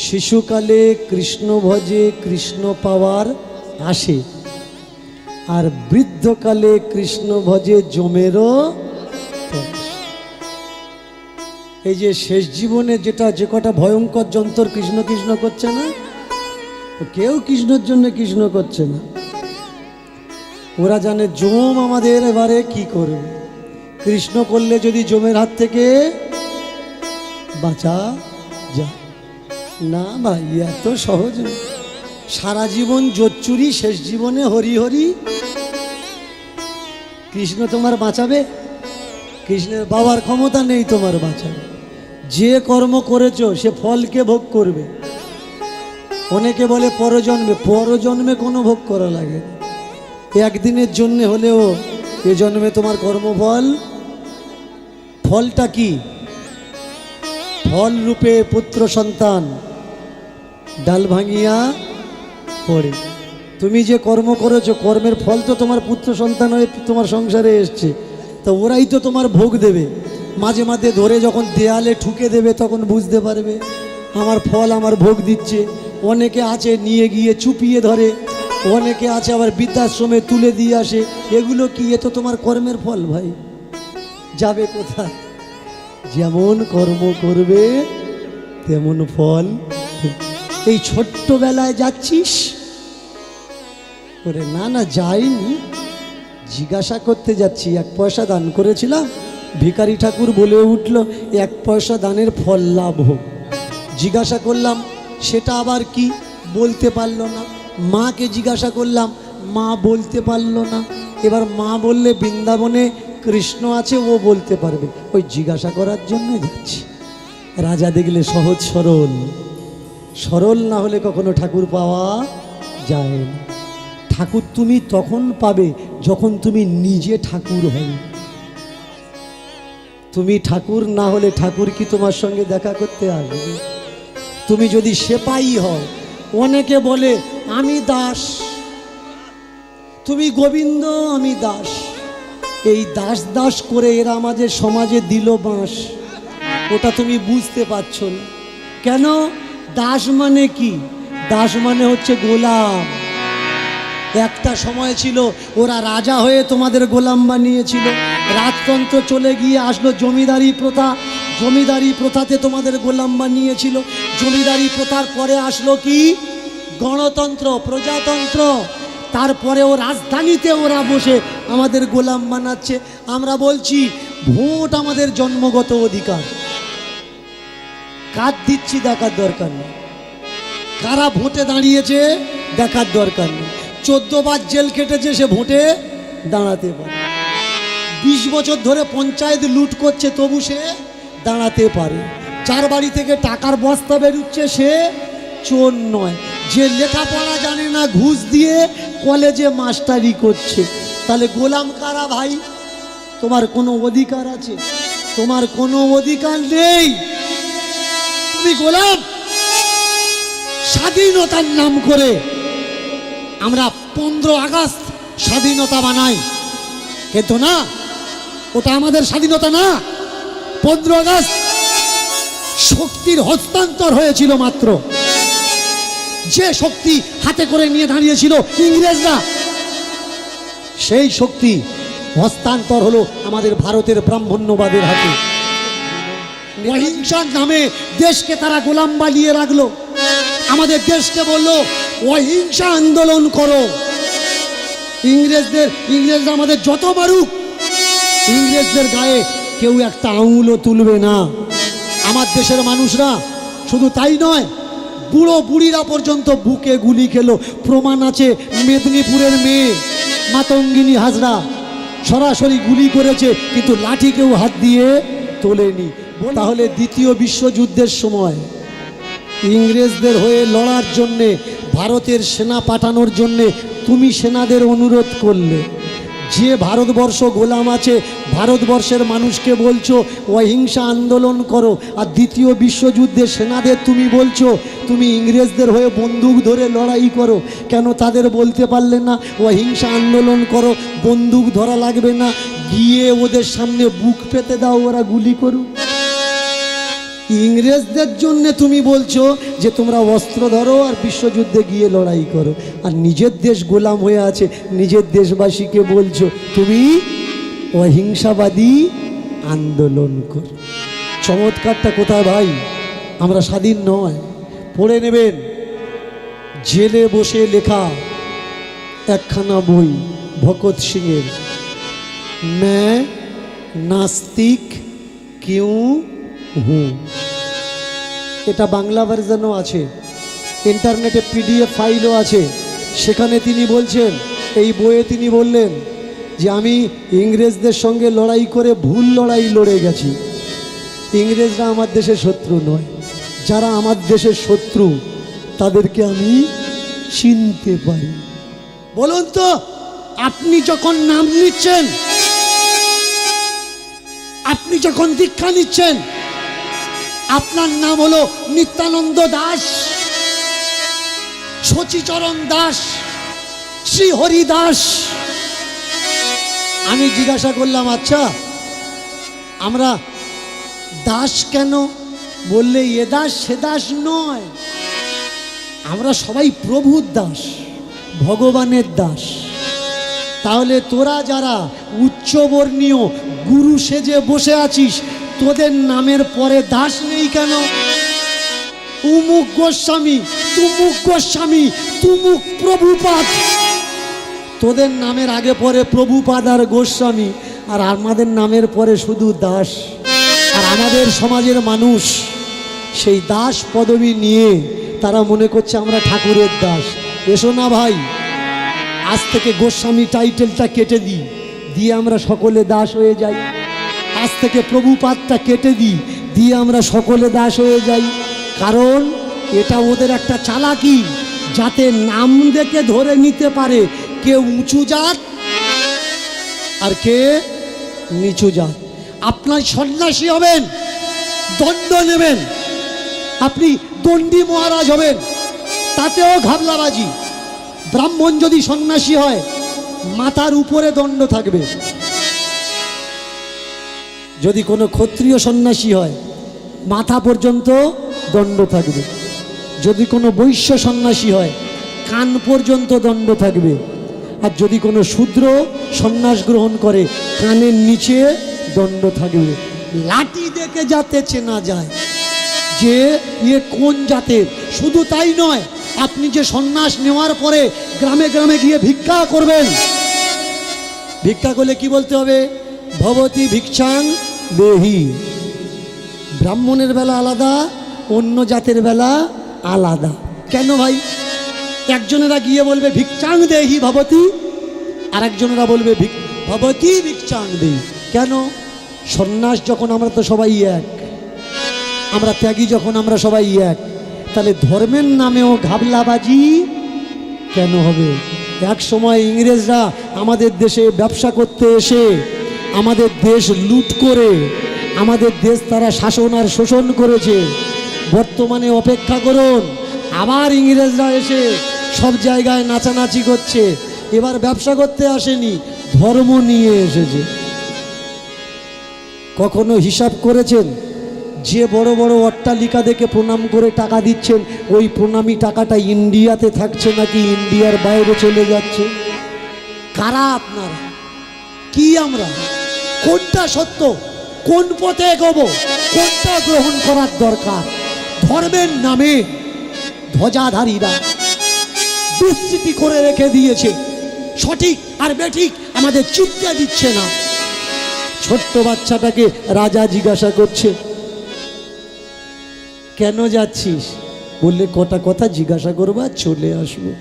শিশুকালে কৃষ্ণ ভজে কৃষ্ণ পাওয়ার আসে, আর বৃদ্ধকালে কৃষ্ণ ভজে জমেরও। এই যে শেষ জীবনে যে কটা ভয়ঙ্কর যন্ত্র কৃষ্ণ কৃষ্ণ করছে না, কেউ কৃষ্ণের জন্য কৃষ্ণ করছে না। ওরা জানে জম আমাদের এবারে কি করবে, কৃষ্ণ করলে যদি জমের হাত থেকে বাঁচা যায়। না ভাই, এত সহজ না। সারা জীবন জোচ্চুরি, শেষ জীবনে হরি হরি। কৃষ্ণ তোমার বাঁচাবে? কৃষ্ণের বাবার ক্ষমতা নেই তোমার বাঁচাবে। যে কর্ম করেছ সে ফলকে ভোগ করবে। অনেকে বলে পরজন্মে, পরজন্মে কোনো ভোগ করা লাগে না। একদিনের জন্য হলেও এ জন্মে তোমার কর্মফল। ফলটা কি? ফল রূপে পুত্র সন্তান ডাল ভাঙিয়া পড়ে। তুমি যে কর্ম করেছো, কর্মের ফল তো তোমার পুত্র সন্তান হয়ে তোমার সংসারে এসছে, তা ওরাই তো তোমার ভোগ দেবে। মাঝে মাঝে ধরে যখন দেয়ালে ঠুকে দেবে তখন বুঝতে পারবে আমার ফল আমার ভোগ দিচ্ছে। অনেকে আছে নিয়ে গিয়ে চুপিয়ে ধরে, অনেকে আছে আবার বৃদ্ধাশ্রমে তুলে দিয়ে আসে। এগুলো কি? এ তো তোমার কর্মের ফল ভাই, যাবে কোথায়? যেমন কর্ম করবে তেমন ফল। এই ছোট্টবেলায় যাচ্ছিস করে? না না, যাইনি, জিজ্ঞাসা করতে যাচ্ছি। 1 পয়সা দান করেছিলাম, ভিখারি ঠাকুর বলে উঠল 1 পয়সা দানের ফল লাভ হোক। জিজ্ঞাসা করলাম সেটা আবার কি, বলতে পারলো না। মাকে জিজ্ঞাসা করলাম, মা বলতে পারলো না। এবার মা বললে বৃন্দাবনে কৃষ্ণ আছে, ও বলতে পারবে। ওই জিজ্ঞাসা করার জন্য যাচ্ছি। রাজা দেখলে সহজ সরল, সরল না হলে কখনো ঠাকুর পাওয়া যায় না। ঠাকুর তুমি তখন পাবে যখন তুমি নিজে ঠাকুর হবে। তুমি ঠাকুর না হলে ঠাকুর কি তোমার সঙ্গে দেখা করতে আসবে? তুমি যদি সেপাই হও, অনেকে বলে আমি দাস, তুমি গোবিন্দ আমি দাস। এই দাস দাস করে এরা আমাদের সমাজে দিল বাঁশ। ওটা তুমি বুঝতে পারছো না। কেন? দাস মানে কি? দাস মানে হচ্ছে গোলাম। একটা সময় ছিল ওরা রাজা হয়ে তোমাদের গোলাম বানিয়েছিল। রাজতন্ত্র চলে গিয়ে আসলো জমিদারি প্রথা, জমিদারি প্রথাতে তোমাদের গোলাম বানিয়েছিল। জমিদারি প্রথার পরে আসলো কি? গণতন্ত্র, প্রজাতন্ত্র। তারপরেও রাজধানীতে ওরা বসে আমাদের গোলাম বানাচ্ছে। আমরা বলছি ভোট আমাদের জন্মগত অধিকার। কার দিচ্ছি দেখার দরকার নেই, কারা ভোটে দাঁড়িয়েছে দেখার দরকার নেই। 14 বার জেল কেটেছে, সে ভোটে দাঁড়াতে পারে। 20 বছর ধরে পঞ্চায়েত লুট করছে, তবু সে দাঁড়াতে পারে। 4 বাড়ি থেকে টাকার বস্তা বেরুচ্ছে, সে চোর নয়। যে লেখাপড়া জানে না, ঘুষ দিয়ে কলেজে মাস্টারি করছে, তাহলে গোলাম কারা ভাই? তোমার কোনো অধিকার আছে? তোমার কোনো অধিকার নেই, তুমি গোলাম। স্বাধীনতার নাম করে আমরা 15 আগস্ট স্বাধীনতা বানাই, কিন্তু না, ওটা আমাদের স্বাধীনতা না। 15 আগস্ট শক্তির হস্তান্তর হয়েছিল মাত্র। যে শক্তি হাতে করে নিয়ে দাঁড়িয়েছিল ইংরেজরা, সেই শক্তি হস্তান্তর হলো আমাদের ভারতের ব্রাহ্মণ্যবাদের হাতে। অহিংসার নামে দেশকে তারা গোলাম বানিয়ে রাখলো। আমাদের দেশকে বললো অহিংসা আন্দোলন করো। ইংরেজরা আমাদের যত মারুক, ইংরেজদের গায়ে কেউ একটা আঙুলও তুলবে না। আমার দেশের মানুষরা শুধু তাই নয়, বুড়ো বুড়িরা পর্যন্ত বুকে গুলি খেলো। প্রমাণ আছে, মেদিনীপুরের মেয়ে মাতঙ্গিনী হাজরা সরাসরি গুলি করেছে, কিন্তু লাঠি কেউ হাত দিয়ে তোলেনি। তাহলে দ্বিতীয় বিশ্বযুদ্ধের সময় ইংরেজদের হয়ে লড়ার জন্যে, ভারতের সেনা পাঠানোর জন্যে তুমি সেনাদের অনুরোধ করলে। যে ভারতবর্ষ গোলাম আছে, ভারতবর্ষের মানুষকে বলছো অহিংসা আন্দোলন করো, আর দ্বিতীয় বিশ্বযুদ্ধে সেনাদের তুমি বলছো তুমি ইংরেজদের হয়ে বন্দুক ধরে লড়াই করো। কেন তাদের বলতে পারলে না অহিংসা আন্দোলন করো, বন্দুক ধরা লাগবে না, গিয়ে ওদের সামনে বুক পেতে দাও, ওরা গুলি করুক? ইংরেজদের জন্য তুমি বলছো যে তোমরা অস্ত্র ধরো আর বিশ্বযুদ্ধে গিয়ে লড়াই করো, আর নিজের দেশ গোলাম হয়ে আছে, নিজের দেশবাসীকে বলছো তুমি অহিংসাবাদী আন্দোলন করো। চমৎকারটা কোথায় ভাই? আমরা স্বাধীন নয়। পড়ে নেবেন, জেলে বসে লেখা একখানা বই ভগৎ সিংয়ের, मैं नास्तिक क्यों हूँ। এটা বাংলা ভার্সনও আছে, ইন্টারনেটে পিডিএফ ফাইলও আছে। সেখানে তিনি বলছেন, এই বইয়ে তিনি বললেন যে আমি ইংরেজদের সঙ্গে লড়াই করে ভুল লড়াই লড়ে গেছি। ইংরেজরা আমার দেশের শত্রু নয়, যারা আমার দেশের শত্রু তাদেরকে আমি চিনতে পারি। বলুন তো, আপনি যখন নাম নিচ্ছেন, আপনি যখন দীক্ষা নিচ্ছেন, আপনার নাম হলো নিত্যানন্দ দাস, শচীচরণ দাস, শ্রীহরি দাস। আমি জিজ্ঞাসা করলাম, আচ্ছা আমরা দাস কেন? বললে এ দাস সে দাস নয়, আমরা সবাই প্রভুর দাস, ভগবানের দাস। তাহলে তোরা যারা উচ্চবর্ণীয় গুরু সেজে বসে আছিস, তোদের নামের পরে দাস নেই কেন? উমুক গোস্বামী, তুমুক গোস্বামী, তুমুক প্রভুপাদ, তোদের নামের আগে পরে প্রভুপাদ আর গোস্বামী, আর আমাদের নামের পরে শুধু দাস। আর আমাদের সমাজের মানুষ সেই দাস পদবী নিয়ে তারা মনে করছে আমরা ঠাকুরের দাস। এসো না ভাই, আজ থেকে গোস্বামী টাইটেলটা কেটে দিই, দিয়ে আমরা সকলে দাস হয়ে যাই। আজ থেকে প্রভুপাদটা কেটে দিই, দিয়ে আমরা সকলে দাস হয়ে যাই। কারণ এটা ওদের একটা চালাকি, যাতে নাম দেখে ধরে নিতে পারে কে উঁচু জাত আর কে নিচু জাত। আপনার সন্ন্যাসী হবেন, দণ্ড নেবেন, আপনি দণ্ডী মহারাজ হবেন, তাতেও ঘাবলাবাজি। ব্রাহ্মণ যদি সন্ন্যাসী হয়, মাথার উপরে দণ্ড থাকবে। যদি কোনো ক্ষত্রিয় সন্ন্যাসী হয়, মাথা পর্যন্ত দণ্ড থাকবে। যদি কোনো বৈশ্য সন্ন্যাসী হয়, কান পর্যন্ত দণ্ড থাকবে। আর যদি কোনো শূদ্র সন্ন্যাস গ্রহণ করে, কানের নিচে দণ্ড থাকবে। লাঠি দেখে যাতে চেনা যায় যে ইয়ে কোন জাতের। শুধু তাই নয়, আপনি যে সন্ন্যাস নেওয়ার পরে গ্রামে গ্রামে গিয়ে ভিক্ষা করবেন, ভিক্ষা করলে কি বলতে হবে? ভবতি ভিক্ষাং দেহি। ব্রাহ্মণের বেলা আলাদা, অন্য জাতের বেলা আলাদা। কেন ভাই? একজনেরা গিয়ে বলবে ভিক্ষাং দেহি ভবতি, আর একজনেরা বলবে ভবতি ভিক্ষাং দেহি। কেন? সন্ন্যাস যখন আমরা তো সবাই এক, আমরা ত্যাগী যখন আমরা সবাই এক, তাহলে ধর্মের নামেও ঘাবলাবাজি কেন হবে? এক সময় ইংরেজরা আমাদের দেশে ব্যবসা করতে এসে আমাদের দেশ লুট করে আমাদের দেশ তারা শাসন আর শোষণ করেছে। বর্তমানে অপেক্ষা করুন, আবার ইংরেজরা এসে সব জায়গায় নাচানাচি করছে। এবার ব্যবসা করতে আসেনি, ধর্ম নিয়ে এসেছে। কখনো হিসাব করেছেন যে বড় বড় অট্টালিকা দেখে প্রণাম করে টাকা দিচ্ছেন, ওই প্রণামী টাকাটা ইন্ডিয়াতে থাকছে নাকি ইন্ডিয়ার বাইরে চলে যাচ্ছে? কারা আপনারা? কি আমরা? কোনটা সত্য? কোন পথে এগোবো? কোনটা গ্রহণ করার দরকার? ধর্মের নামে ধ্বজাধারীরা দুষ্কৃতি করে রেখে দিয়েছে। সঠিক আর বেঠিক আমাদের চিন্তা দিচ্ছে না। ছোট্ট বাচ্চাটাকে রাজা জিজ্ঞাসা করছে, কেন যাচ্ছিস? বললে কটা কথা জিজ্ঞাসা করবা, চলে আসবো।